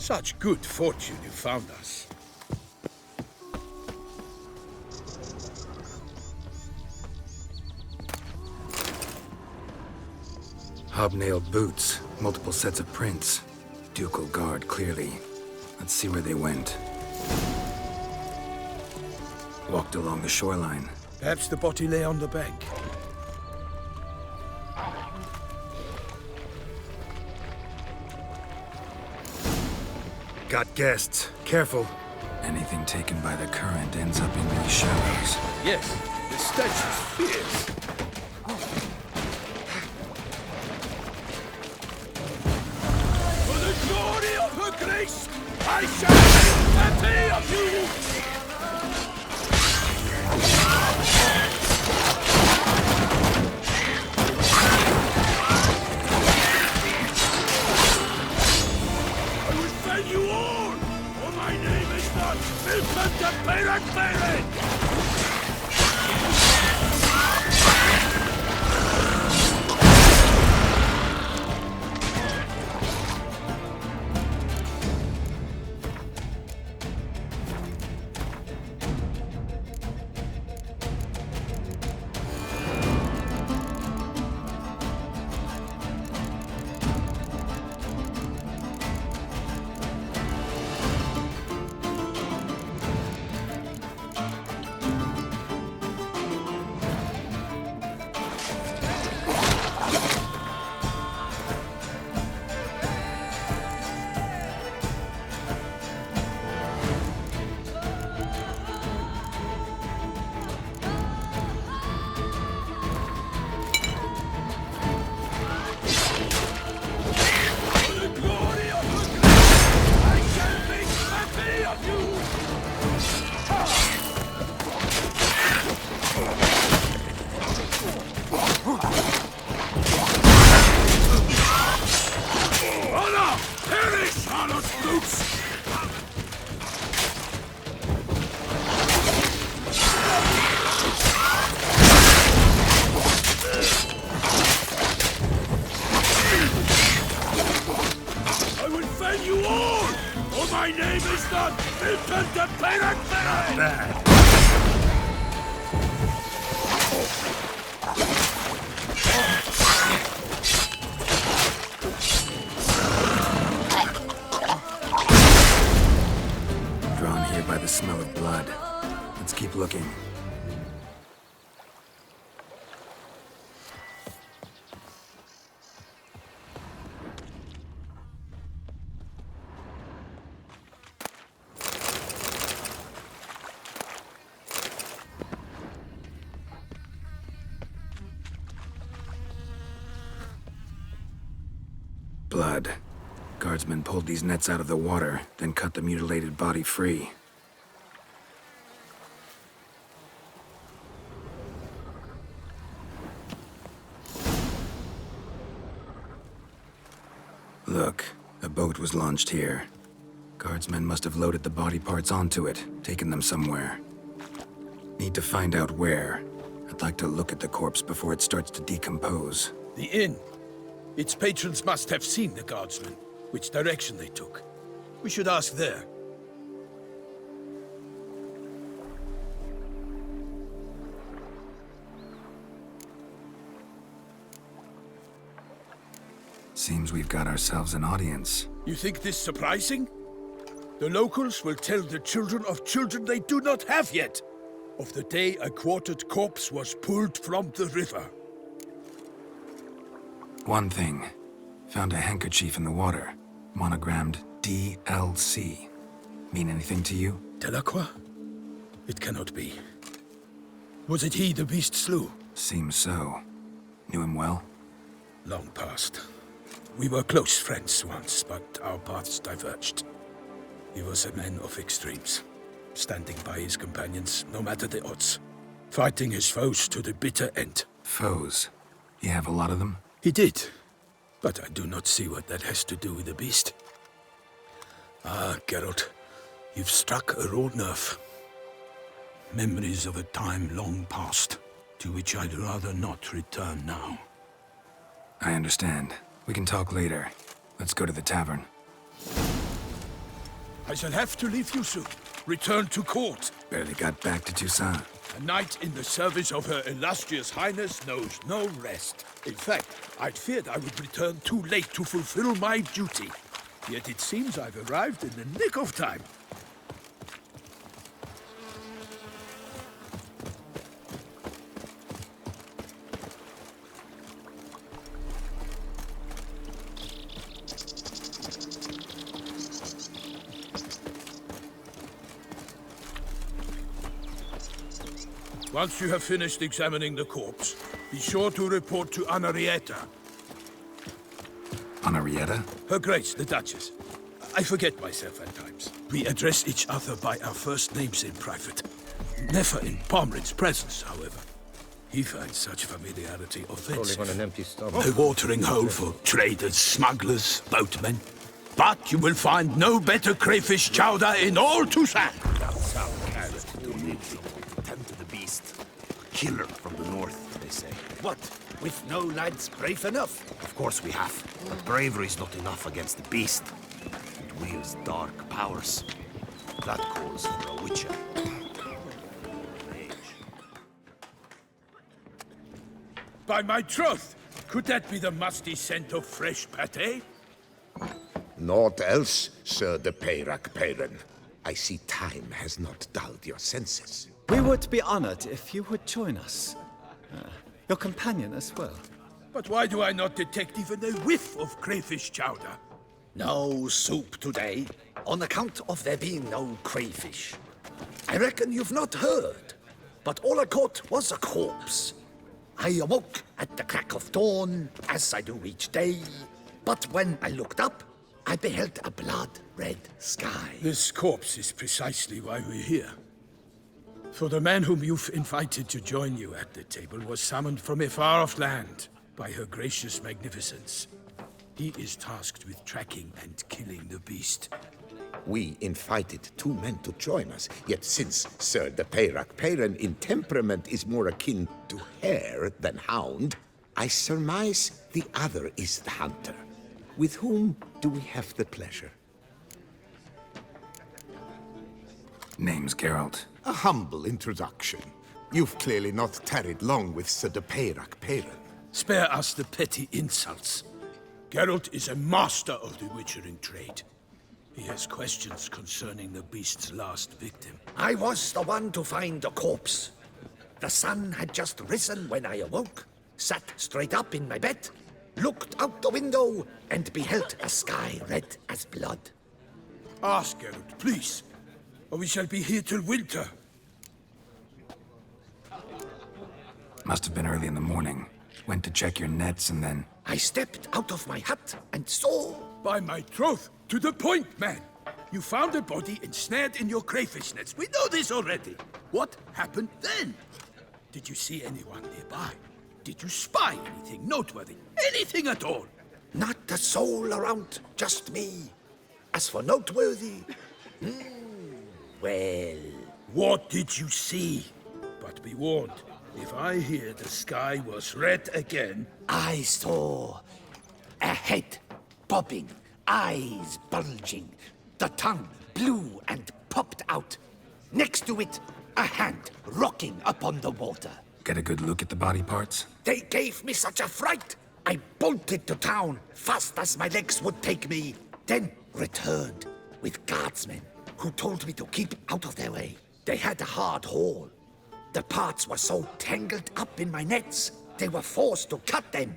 Such good fortune you found us. Hobnailed boots, multiple sets of prints. Ducal guard, clearly. Let's see where they went. Walked along the shoreline. Perhaps the body lay on the bank. Got guests. Careful. Anything taken by the current ends up in these shallows. Yes, the stench is fierce. For the glory of her grace, I shall make plenty of you! I will fell you all, for my name is not Milton the Pirate Pirate! My name is not Milton the Pirate Pirate! Drawn here by the smell of blood. Let's keep looking. Blood. Guardsmen pulled these nets out of the water, then cut the mutilated body free. Look, a boat was launched here. Guardsmen must have loaded the body parts onto it, taken them somewhere. Need to find out where. I'd like to look at the corpse before it starts to decompose. The inn. Its patrons must have seen the guardsmen, which direction they took. We should ask there. Seems we've got ourselves an audience. You think this surprising? The locals will tell the children of children they do not have yet, of the day a quartered corpse was pulled from the river. One thing. Found a handkerchief in the water. Monogrammed DLC. Mean anything to you? Delacroix? It cannot be. Was it he the beast slew? Seems so. Knew him well? Long past. We were close friends once, but our paths diverged. He was a man of extremes, standing by his companions no matter the odds, fighting his foes to the bitter end. Foes? You have a lot of them? He did, but I do not see what that has to do with the beast. Ah, Geralt, you've struck a raw nerve. Memories of a time long past, to which I'd rather not return now. I understand. We can talk later. Let's go to the tavern. I shall have to leave you soon. Return to court. Barely got back to Toussaint. A knight in the service of Her Illustrious Highness knows no rest. In fact, I'd feared I would return too late to fulfill my duty. Yet it seems I've arrived in the nick of time. Once you have finished examining the corpse, be sure to report to Anarietta. Anarietta? Her Grace, the Duchess. I forget myself at times. We address each other by our first names in private. Never in Pomrin's presence, however. He finds such familiarity offensive. On an empty stomach. A watering hole for traders, smugglers, boatmen. But you will find no better crayfish chowder in all Toussaint. Killer from the north, they say. What? With no lads brave enough? Of course we have. But bravery's not enough against the beast. It wields dark powers. That calls for a witcher. By my troth, could that be the musty scent of fresh pâté? Naught else, Sir de Peyrac Peyran. I see time has not dulled your senses. We would be honored if you would join us. Your companion as well. But why do I not detect even a whiff of crayfish chowder? No soup today, on account of there being no crayfish. I reckon you've not heard, but all I caught was a corpse. I awoke at the crack of dawn, as I do each day, but when I looked up, I beheld a blood-red sky. This corpse is precisely why we're here. For the man whom you've invited to join you at the table was summoned from a far-off land by her gracious magnificence. He is tasked with tracking and killing the beast. We invited two men to join us, yet since Sir de Peyrac Peyran in temperament is more akin to hare than hound, I surmise the other is the hunter. With whom do we have the pleasure? Name's Geralt. A humble introduction. You've clearly not tarried long with Sir de Peyrac Peyran. Spare us the petty insults. Geralt is a master of the witchering trade. He has questions concerning the beast's last victim. I was the one to find the corpse. The sun had just risen when I awoke, sat straight up in my bed, looked out the window, and beheld a sky red as blood. Ask Geralt, please, or we shall be here till winter. Must have been early in the morning. Went to check your nets and then... I stepped out of my hut and saw... By my troth, to the point, man. You found a body ensnared in your crayfish nets. We know this already. What happened then? Did you see anyone nearby? Did you spy anything noteworthy? Anything at all? Not a soul around, just me. As for noteworthy... well... What did you see? But be warned, if I hear the sky was red again... I saw a head bobbing, eyes bulging, the tongue blue and popped out. Next to it, a hand rocking upon the water. Get a good look at the body parts? They gave me such a fright. I bolted to town fast as my legs would take me, then returned with guardsmen who told me to keep out of their way. They had a hard haul. The parts were so tangled up in my nets, they were forced to cut them.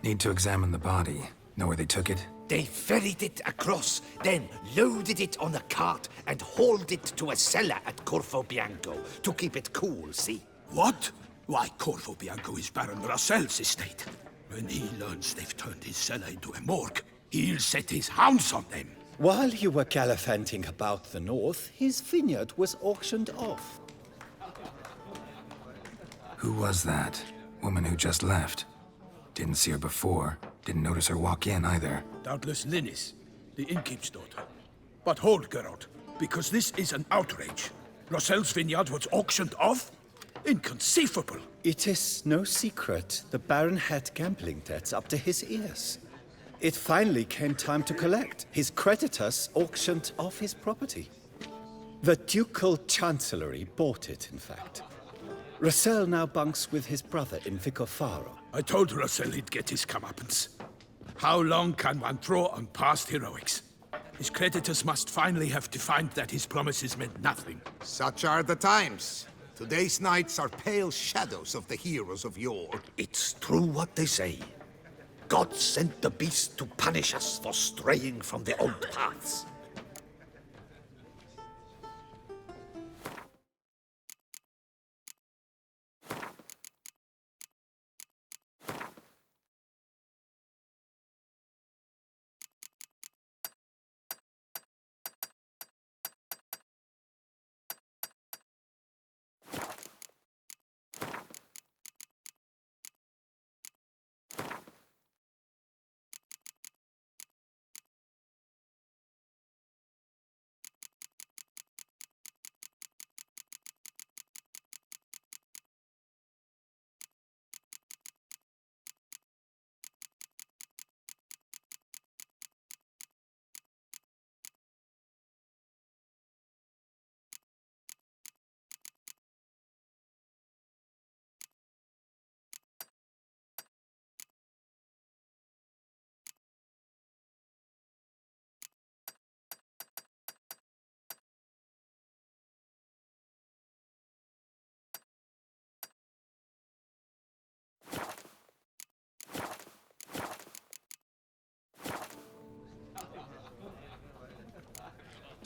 Need to examine the body. Know where they took it? They ferried it across, then loaded it on a cart and hauled it to a cellar at Corvo Bianco to keep it cool, see? What? Why, Corvo Bianco is Baron Russell's estate. When he learns they've turned his cellar into a morgue, he'll set his hounds on them. While you were gallivanting about the north, his vineyard was auctioned off. Who was that? Woman who just left. Didn't see her before. Didn't notice her walk in either. Doubtless Linnis, the innkeep's daughter. But hold, Geralt, because this is an outrage. Russell's vineyard was auctioned off? Inconceivable. It is no secret the Baron had gambling debts up to his ears. It finally came time to collect. His creditors auctioned off his property. The Ducal Chancellery bought it, in fact. Russell now bunks with his brother in Vicofaro. I told Russell he'd get his comeuppance. How long can one throw on past heroics? His creditors must finally have defined that his promises meant nothing. Such are the times. Today's knights are pale shadows of the heroes of yore. It's true what they say. God sent the beast to punish us for straying from the old paths.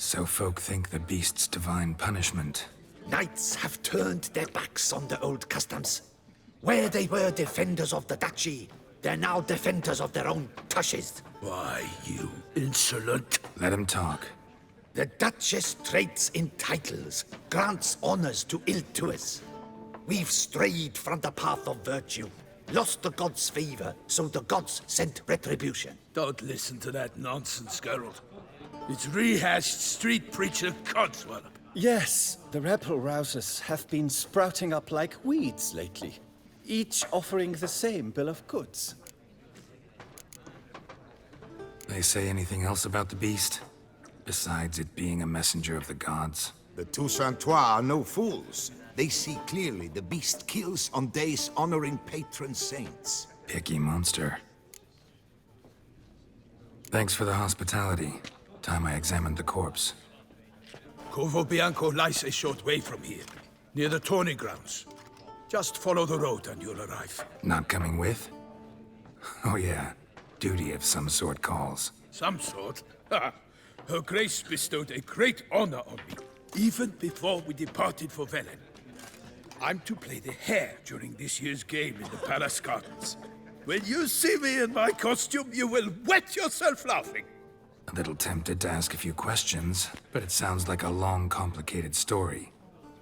So folk think the beast's divine punishment. Knights have turned their backs on the old customs. Where they were defenders of the duchy, they're now defenders of their own tushes. Why, you insolent... Let him talk. The Duchess trades in titles, grants honors to ill-doers. We've strayed from the path of virtue, lost the gods' favor, so the gods sent retribution. Don't listen to that nonsense, Geralt. It's rehashed street preacher codswallop. Yes, the rebel rousers have been sprouting up like weeds lately, each offering the same bill of goods. They say anything else about the beast? Besides it being a messenger of the gods? The Toussaint are no fools. They see clearly the beast kills on days honoring patron saints. Picky monster. Thanks for the hospitality. Time I examined the corpse. Corvo Bianco lies a short way from here, near the tourney grounds. Just follow the road and you'll arrive. Not coming with? Oh yeah, duty of some sort calls. Some sort? Ha! Her Grace bestowed a great honor on me, even before we departed for Velen. I'm to play the hare during this year's game in the palace gardens. When you see me in my costume, you will wet yourself laughing. A little tempted to ask a few questions, but it sounds like a long, complicated story.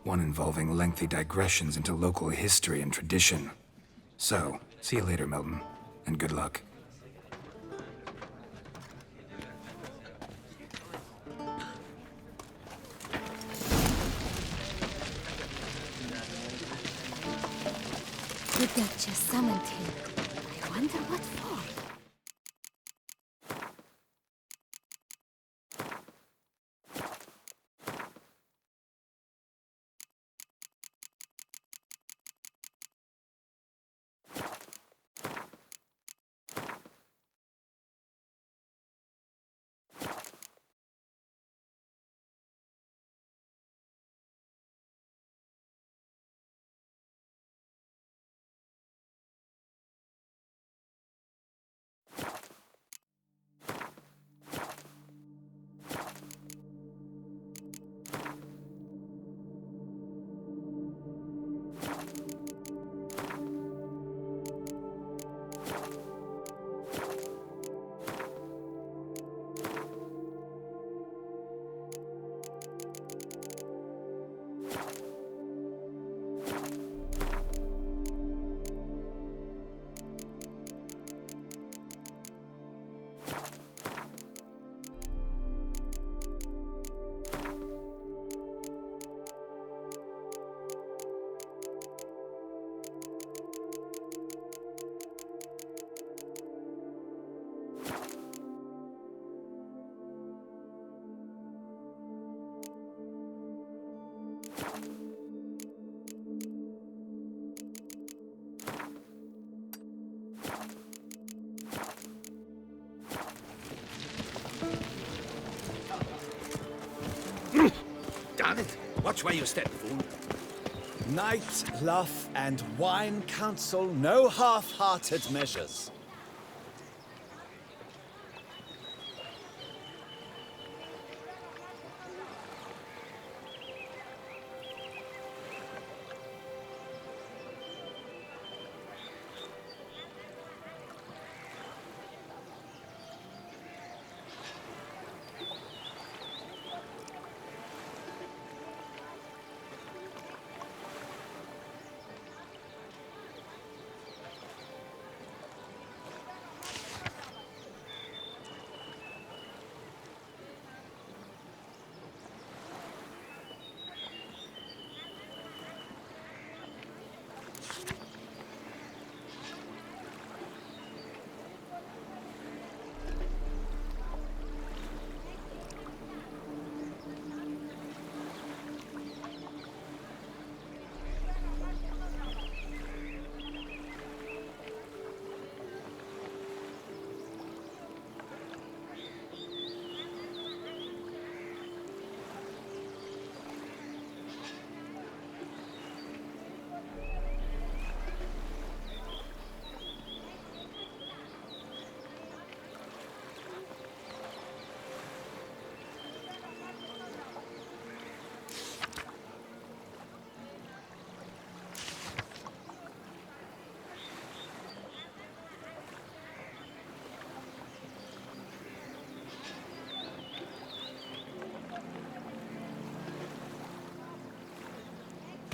One involving lengthy digressions into local history and tradition. So, see you later, Milton, and good luck. The Duchess summoned him. I wonder what for. got it. Watch where you step, fool. Night, luff, and wine counsel no half-hearted measures.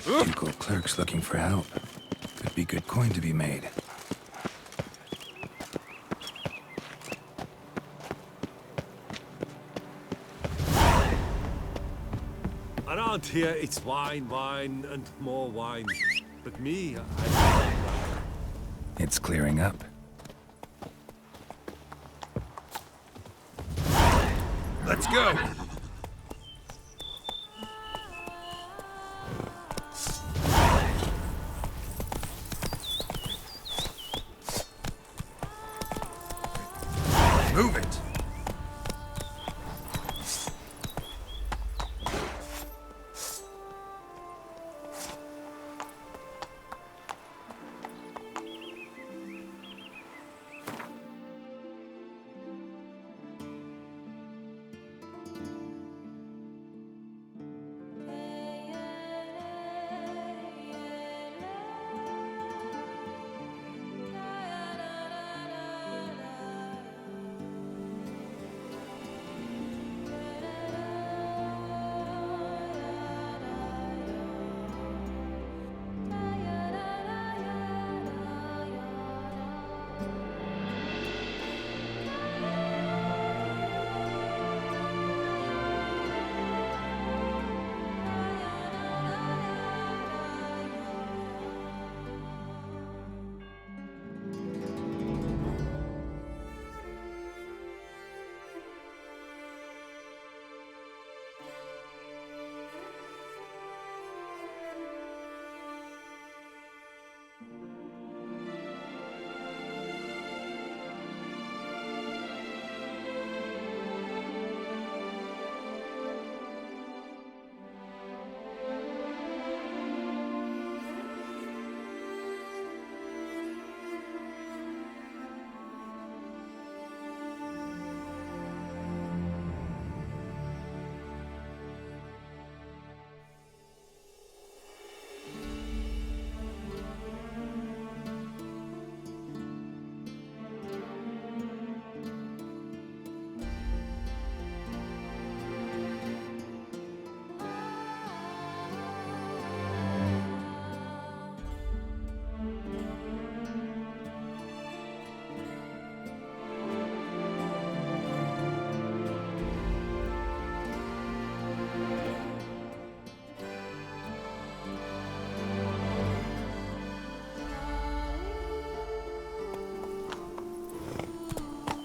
Ducal clerks looking for help. Could be good coin to be made. Around here, it's wine, wine, and more wine. But me, It's clearing up. Let's go! Move it!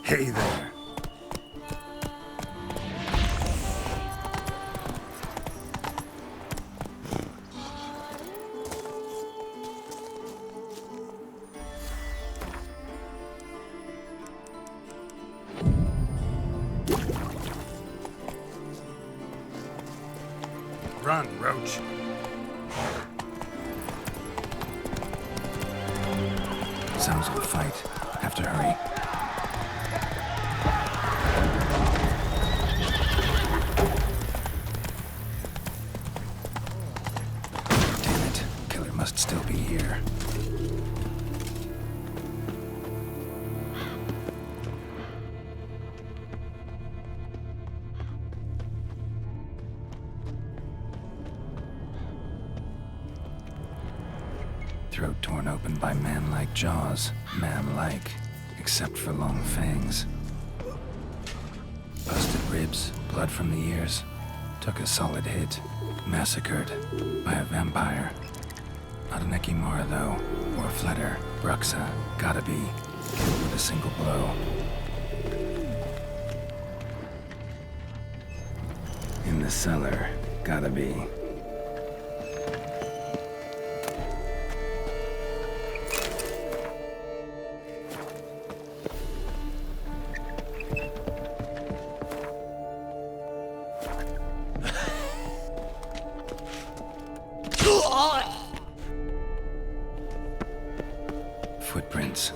Hey there. Run, Roach. Sounds of a fight. Have to hurry. Damn it. Killer must still be here. Throat torn open by man-like jaws. Man-like, except for long fangs. Busted ribs, blood from the ears. Took a solid hit. Massacred by a vampire. Not an Ekimara, though. Or a Fletter. Bruxa. Gotta be. Killed with a single blow. In the cellar. Gotta be. Footprints.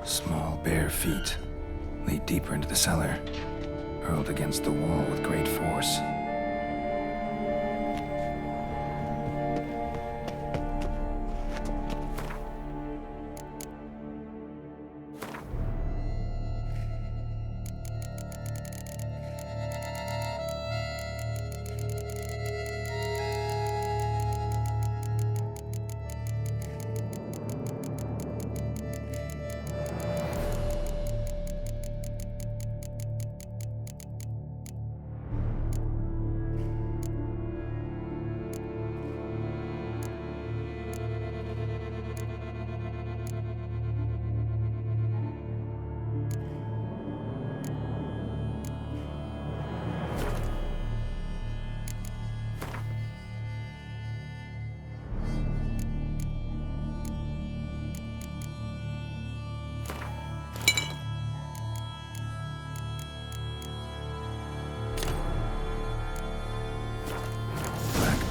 Small, bare feet. Lead deeper into the cellar. Hurled against the wall with great force.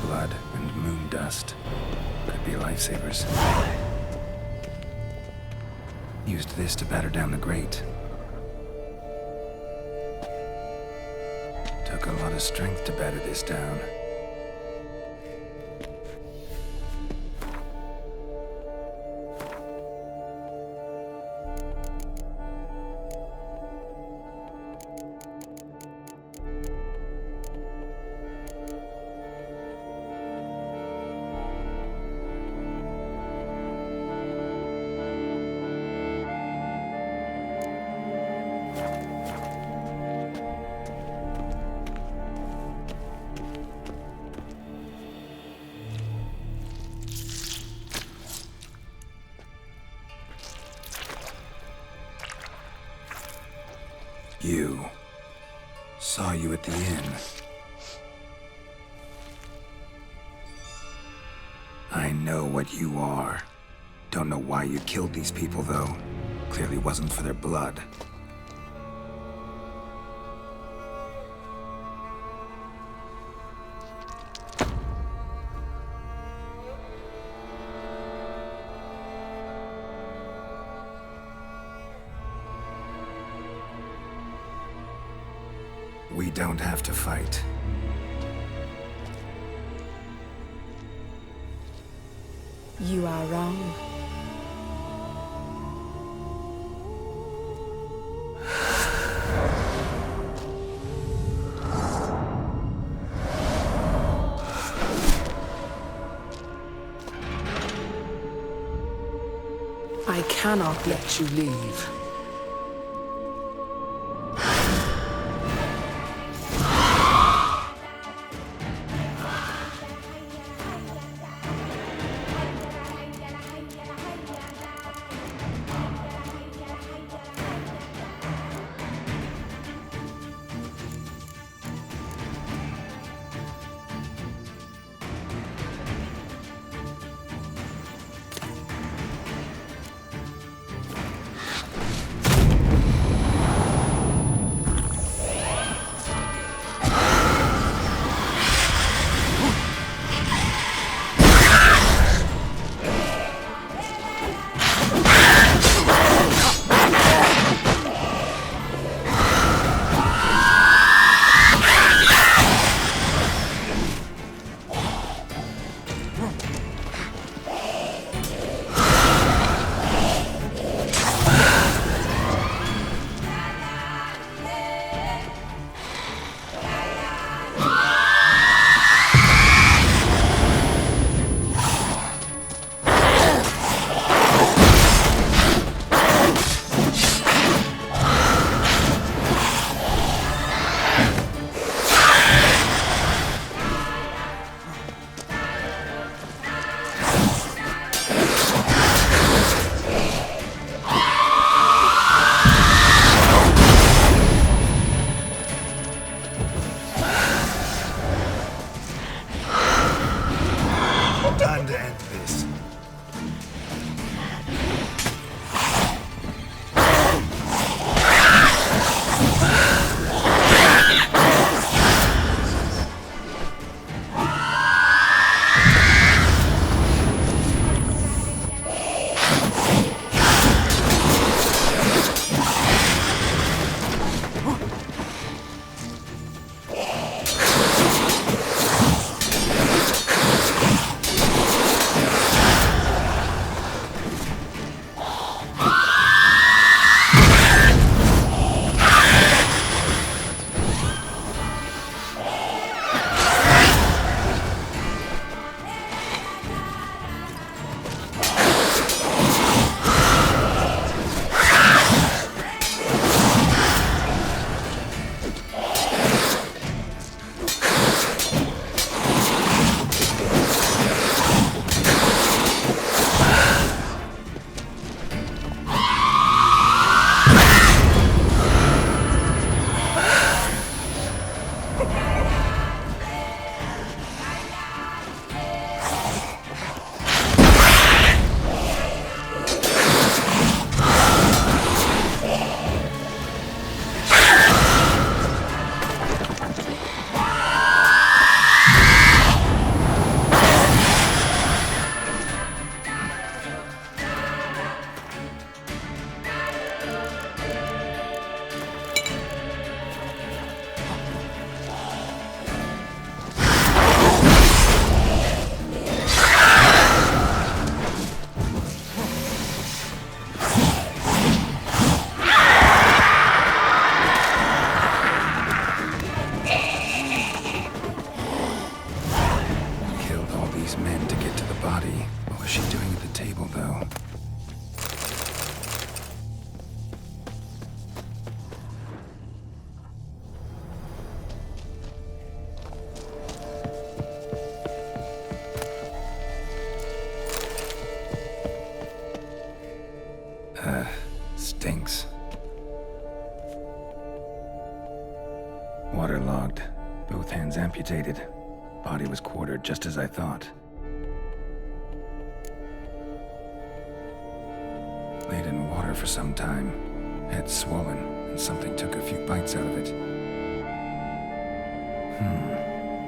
Blood and moon dust. Could be lifesavers. Used this to batter down the grate. Took a lot of strength to batter this down. You. Saw you at the inn. I know what you are. Don't know why you killed these people, though. Clearly wasn't for their blood. We don't have to fight. You are wrong. I cannot let you leave. to end this. Stinks. Waterlogged. Both hands amputated. Body was quartered just as I thought. Laid in water for some time. Head swollen, and something took a few bites out of it.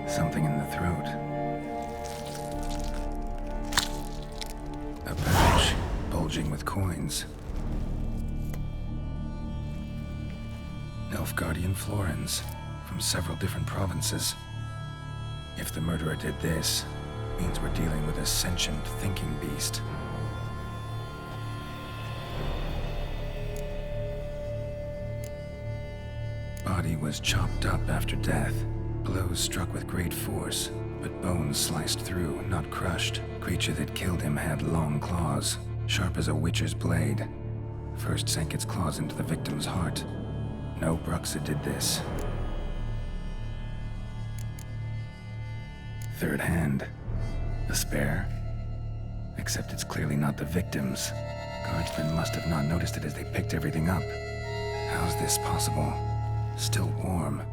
Something in the throat. A pouch, bulging with coins. Nilfgaardian florins, from several different provinces. If the murderer did this, means we're dealing with a sentient, thinking beast. Body was chopped up after death. Blows struck with great force, but bones sliced through, not crushed. Creature that killed him had long claws, sharp as a witcher's blade. First sank its claws into the victim's heart. No Bruxa did this. Third hand. A spare? Except it's clearly not the victim's. Guardsmen must have not noticed it as they picked everything up. How's this possible? Still warm.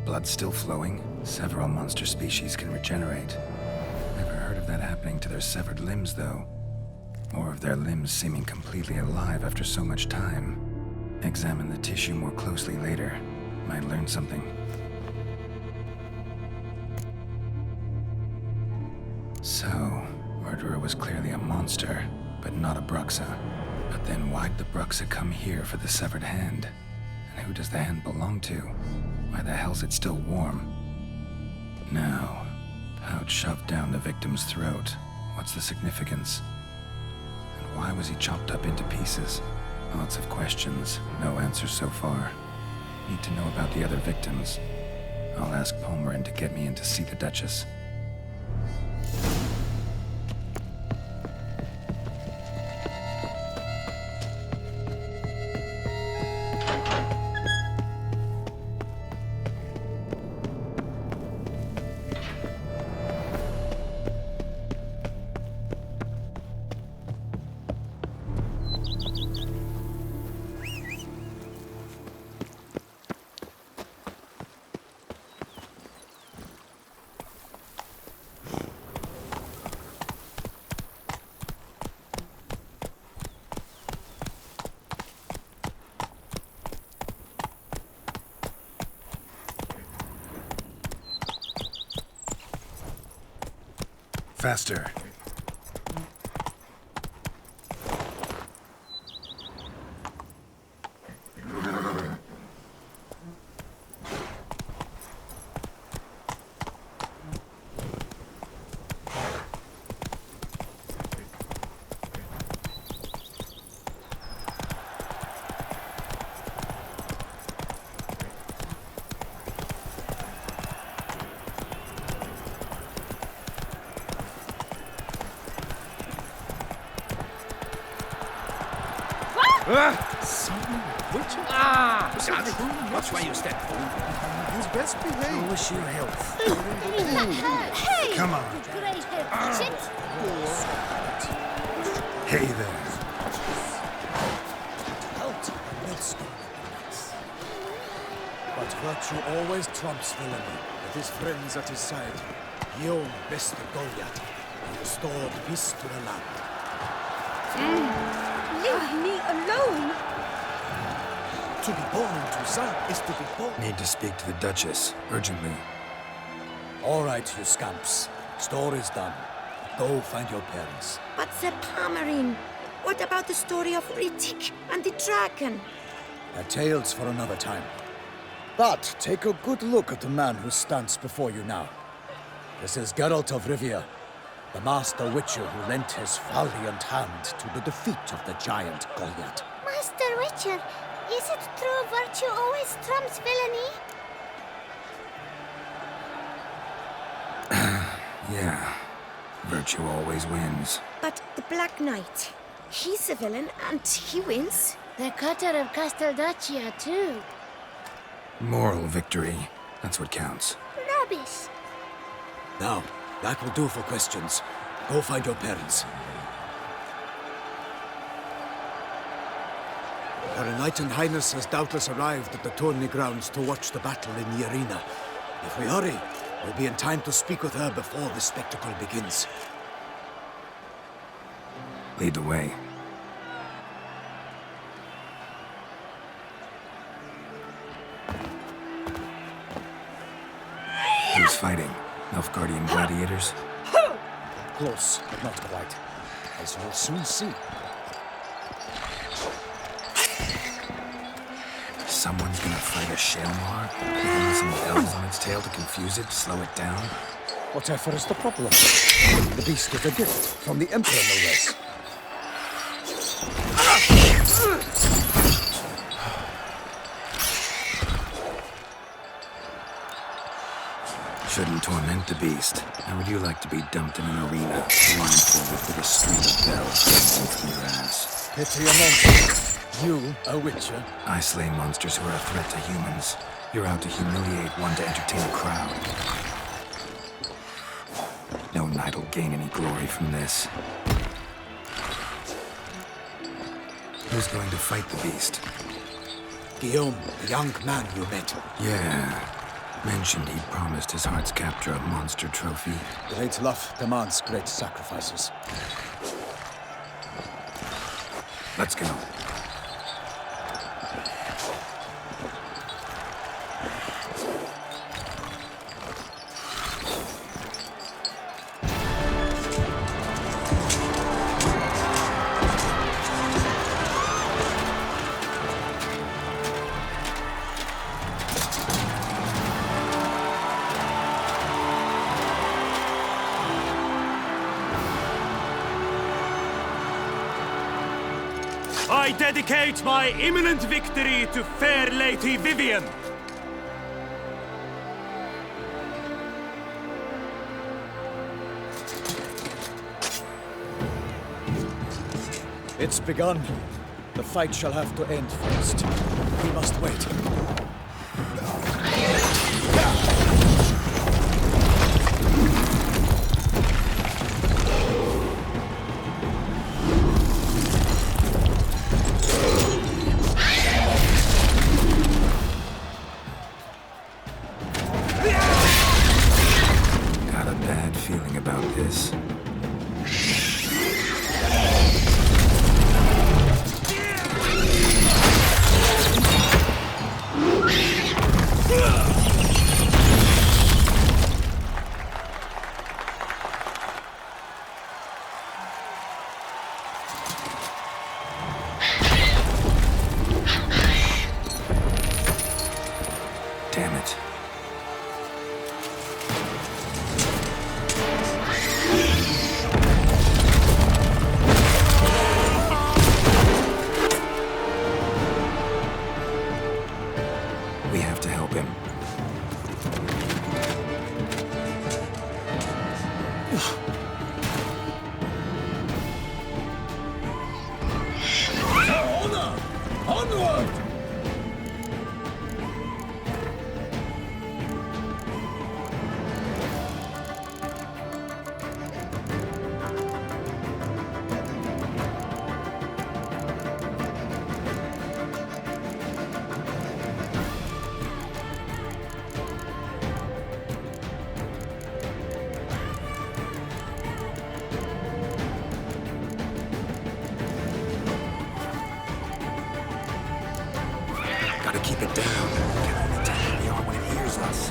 Blood still flowing. Several monster species can regenerate. Never heard of that happening to their severed limbs, though. Or of their limbs seeming completely alive after so much time. Examine the tissue more closely later. Might learn something. So, murderer was clearly a monster, but not a Bruxa. But then why'd the Bruxa come here for the severed hand? And who does the hand belong to? Why the hell's it still warm? Now, pouch shoved down the victim's throat. What's the significance? And why was he chopped up into pieces? Lots of questions, no answers so far. Need to know about the other victims. I'll ask Palmerin to get me in to see the Duchess. Faster. Watch where you step, fool. He's best behaved. Wish you health. Hey! Come on. Great head. Shit! Hey there. Out will stop. But virtue always trumps villainy. With his friends at his side, Guillaume bested Goliath and restored peace to the land. Leave me alone! To be born in Toussaint is to be born. Need to speak to the Duchess, urgently. All right, you scamps. Story's done. Go find your parents. But Sir Palmerin, what about the story of Ritik and the dragon? They're tales for another time. But take a good look at the man who stands before you now. This is Geralt of Rivia, the master witcher who lent his valiant hand to the defeat of the giant Goliath. Master Witcher, is it true virtue always trumps villainy? Yeah. Virtue always wins. But the Black Knight, he's a villain and he wins. The cutter of Casteldacia, too. Moral victory. That's what counts. Rubbish. Now, that will do for questions. Go find your parents. Her Enlightened Highness has doubtless arrived at the tourney grounds to watch the battle in the arena. If we hurry, we'll be in time to speak with her before the spectacle begins. Lead the way. Who's fighting? Nilfgaardian gladiators? Close, but not quite. As you'll soon see. Someone's gonna fight a Shalmar? With some bells on its tail to confuse it, slow it down? Whatever is the problem? The beast is a gift from the Emperor, no less. Shouldn't torment the beast. How would you like to be dumped in an arena, blindfolded with a string of bells dangling from your ass? Pity a monster. You, a witcher? I slay monsters who are a threat to humans. You're out to humiliate one to entertain a crowd. No knight will gain any glory from this. Who's going to fight the beast? Guillaume, the young man you met. Yeah. Mentioned he'd promised his heart's capture a monster trophy. Great love demands great sacrifices. Let's go. I dedicate my imminent victory to fair Lady Vivian. It's begun. The fight shall have to end first. We must wait. Got a bad feeling about this. Honor! Onward! Gotta keep it down. Can only tell where we are when it hears us.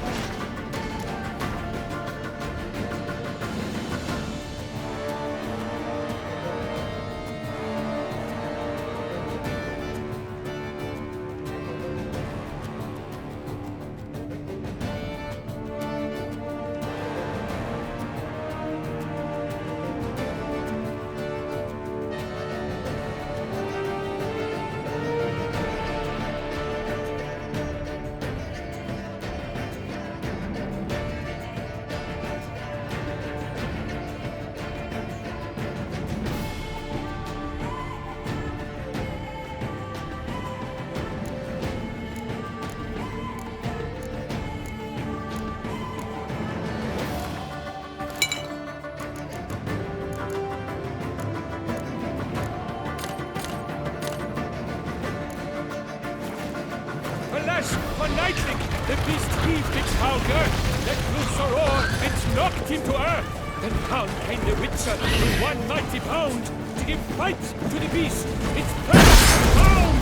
Alas, for Nightling, the beast heaved its foul girth, let loose a roar, and knocked him to earth. Then down came the Witcher with one mighty bound to give fight to the beast. Its prey bound!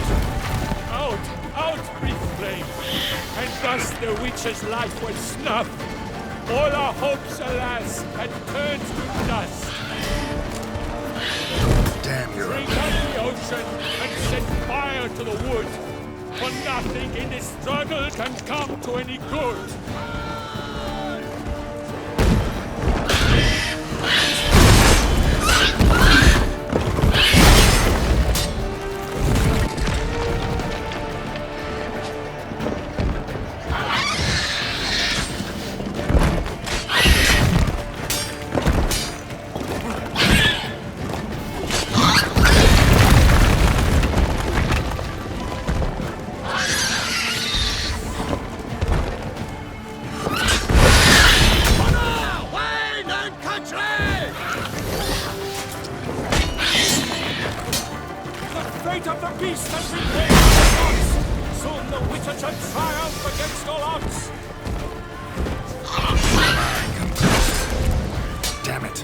Out breathed Flame, and thus the Witcher's life was snuffed. All our hopes, alas, had turned to dust. Damn, you're Bring up the ocean and set fire to the wood. For nothing in this struggle can come to any good. Fate of the beast has been laid on the gods. Soon the Witcher shall triumph against all odds. Damn it.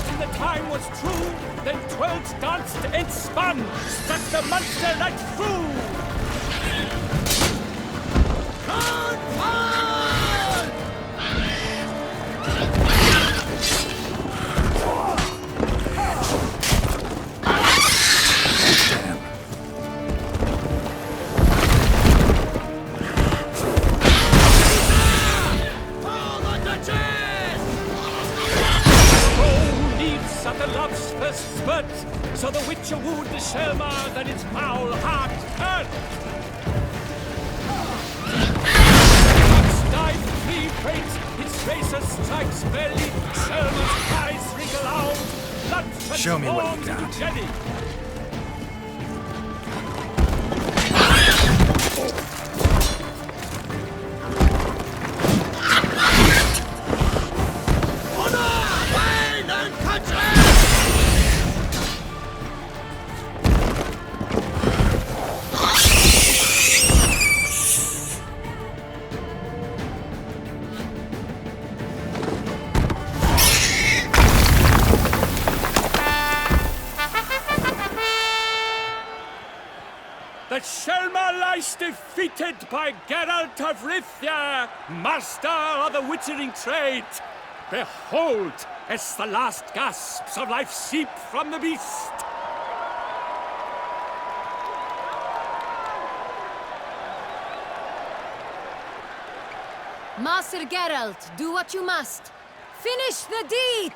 When the time was true, then 12 danced and spun, struck the monster like through. So the Witcher wooed the Selma, then its foul heart turned. Fox dive, flea faints, its razor strikes belly, Selma's eyes wrinkle out, blood Show me what you transforms into got. jelly. The Selma lies defeated by Geralt of Rivia, master of the witchering trade. Behold, as the last gasps of life seep from the beast. Master Geralt, do what you must. Finish the deed!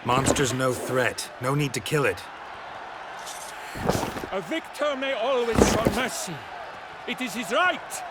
Monster's no threat. No need to kill it. A victor may always show mercy. It is his right.